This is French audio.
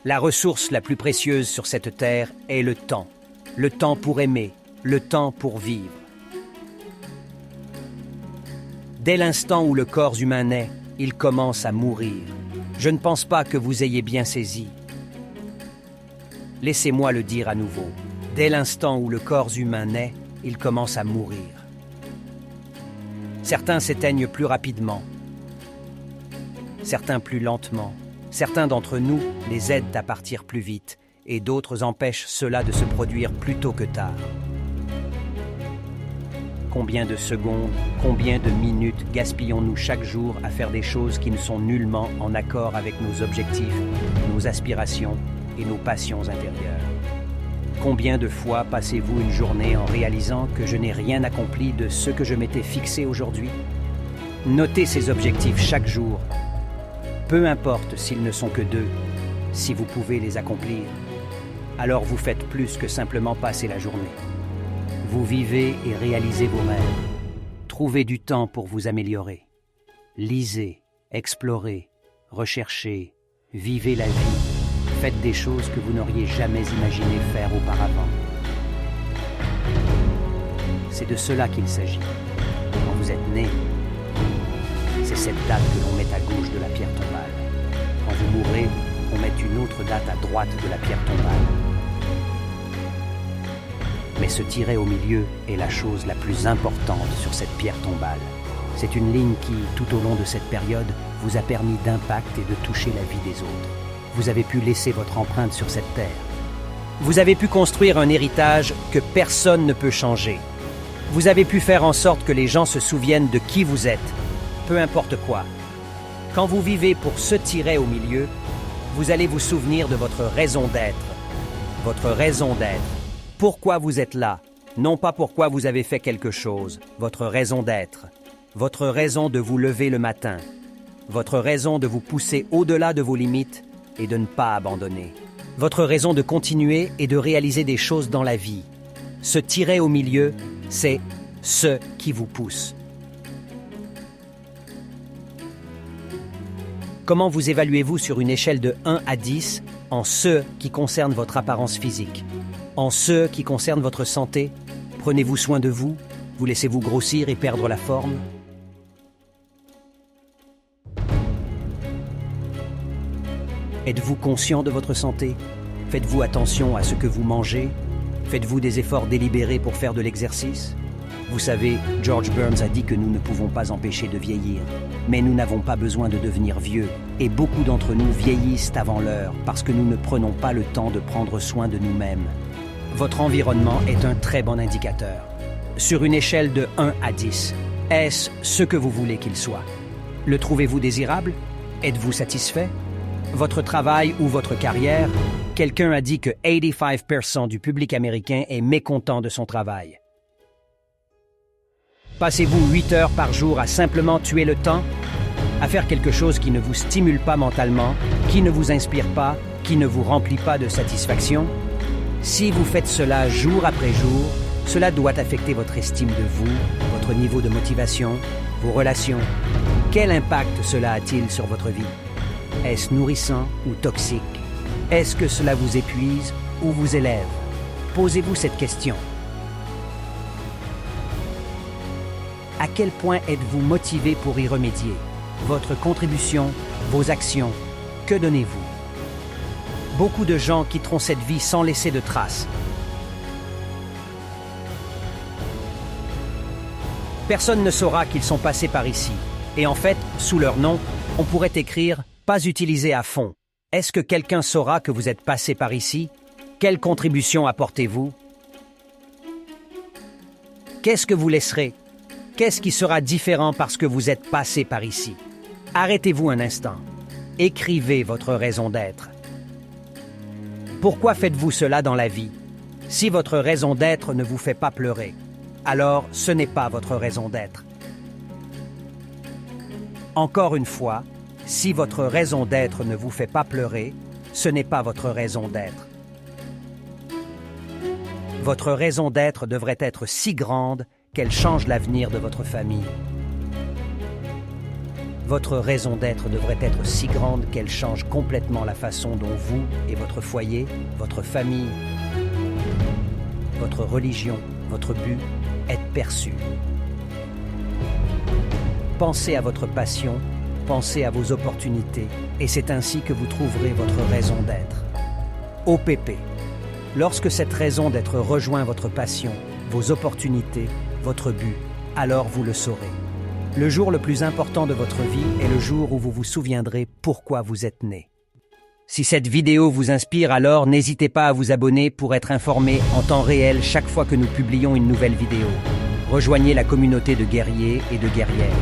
La ressource la plus précieuse sur cette terre est le temps. Le temps pour aimer, le temps pour vivre. Dès l'instant où le corps humain naît, il commence à mourir. Je ne pense pas que vous ayez bien saisi. Laissez-moi le dire à nouveau. Dès l'instant où le corps humain naît, il commence à mourir. Certains s'éteignent plus rapidement, certains plus lentement. Certains d'entre nous les aident à partir plus vite et d'autres empêchent cela de se produire plus tôt que tard. Combien de secondes, combien de minutes gaspillons-nous chaque jour à faire des choses qui ne sont nullement en accord avec nos objectifs, nos aspirations et nos passions intérieures? Combien de fois passez-vous une journée en réalisant que je n'ai rien accompli de ce que je m'étais fixé aujourd'hui? Notez ces objectifs chaque jour. Peu importe s'ils ne sont que 2, si vous pouvez les accomplir, alors vous faites plus que simplement passer la journée. Vous vivez et réalisez vos rêves. Trouvez du temps pour vous améliorer. Lisez, explorez, recherchez, vivez la vie. Faites des choses que vous n'auriez jamais imaginé faire auparavant. C'est de cela qu'il s'agit. Quand vous êtes né, c'est cette date que l'on met à gauche de la pierre tombale. Quand vous mourrez, on met une autre date à droite de la pierre tombale. Mais ce tiret au milieu est la chose la plus importante sur cette pierre tombale. C'est une ligne qui, tout au long de cette période, vous a permis d'impact et de toucher la vie des autres. Vous avez pu laisser votre empreinte sur cette terre. Vous avez pu construire un héritage que personne ne peut changer. Vous avez pu faire en sorte que les gens se souviennent de qui vous êtes, peu importe quoi. Quand vous vivez pour ce tiret au milieu, vous allez vous souvenir de votre raison d'être. Votre raison d'être. Pourquoi vous êtes là, non pas pourquoi vous avez fait quelque chose, votre raison d'être. Votre raison de vous lever le matin. Votre raison de vous pousser au-delà de vos limites et de ne pas abandonner. Votre raison de continuer et de réaliser des choses dans la vie. Ce tiret au milieu, c'est ce qui vous pousse. Comment vous évaluez-vous sur une échelle de 1 à 10 en ce qui concerne votre apparence physique? En ce qui concerne votre santé? Prenez-vous soin de vous? Vous laissez-vous grossir et perdre la forme? Êtes-vous conscient de votre santé? Faites-vous attention à ce que vous mangez? Faites-vous des efforts délibérés pour faire de l'exercice? Vous savez, George Burns a dit que nous ne pouvons pas empêcher de vieillir. Mais nous n'avons pas besoin de devenir vieux. Et beaucoup d'entre nous vieillissent avant l'heure parce que nous ne prenons pas le temps de prendre soin de nous-mêmes. Votre environnement est un très bon indicateur. Sur une échelle de 1 à 10, est-ce ce que vous voulez qu'il soit? Le trouvez-vous désirable? Êtes-vous satisfait? Votre travail ou votre carrière? Quelqu'un a dit que 85% du public américain est mécontent de son travail. Passez-vous 8 heures par jour à simplement tuer le temps? À faire quelque chose qui ne vous stimule pas mentalement, qui ne vous inspire pas, qui ne vous remplit pas de satisfaction? Si vous faites cela jour après jour, cela doit affecter votre estime de vous, votre niveau de motivation, vos relations. Quel impact cela a-t-il sur votre vie? Est-ce nourrissant ou toxique? Est-ce que cela vous épuise ou vous élève? Posez-vous cette question. À quel point êtes-vous motivé pour y remédier? Votre contribution, vos actions, que donnez-vous? Beaucoup de gens quitteront cette vie sans laisser de traces. Personne ne saura qu'ils sont passés par ici. Et en fait, sous leur nom, on pourrait écrire « Pas utilisé à fond ». Est-ce que quelqu'un saura que vous êtes passé par ici? Quelle contribution apportez-vous? Qu'est-ce que vous laisserez? Qu'est-ce qui sera différent parce que vous êtes passé par ici? Arrêtez-vous un instant. Écrivez votre raison d'être. Pourquoi faites-vous cela dans la vie? Si votre raison d'être ne vous fait pas pleurer, alors ce n'est pas votre raison d'être. Encore une fois, si votre raison d'être ne vous fait pas pleurer, ce n'est pas votre raison d'être. Votre raison d'être devrait être si grande qu'elle change l'avenir de votre famille. Votre raison d'être devrait être si grande qu'elle change complètement la façon dont vous et votre foyer, votre famille, votre religion, votre but êtes perçus. Pensez à votre passion, pensez à vos opportunités, et c'est ainsi que vous trouverez votre raison d'être. OPP. Lorsque cette raison d'être rejoint votre passion, vos opportunités, votre but, alors vous le saurez. Le jour le plus important de votre vie est le jour où vous vous souviendrez pourquoi vous êtes né. Si cette vidéo vous inspire, alors n'hésitez pas à vous abonner pour être informé en temps réel chaque fois que nous publions une nouvelle vidéo. Rejoignez la communauté de guerriers et de guerrières.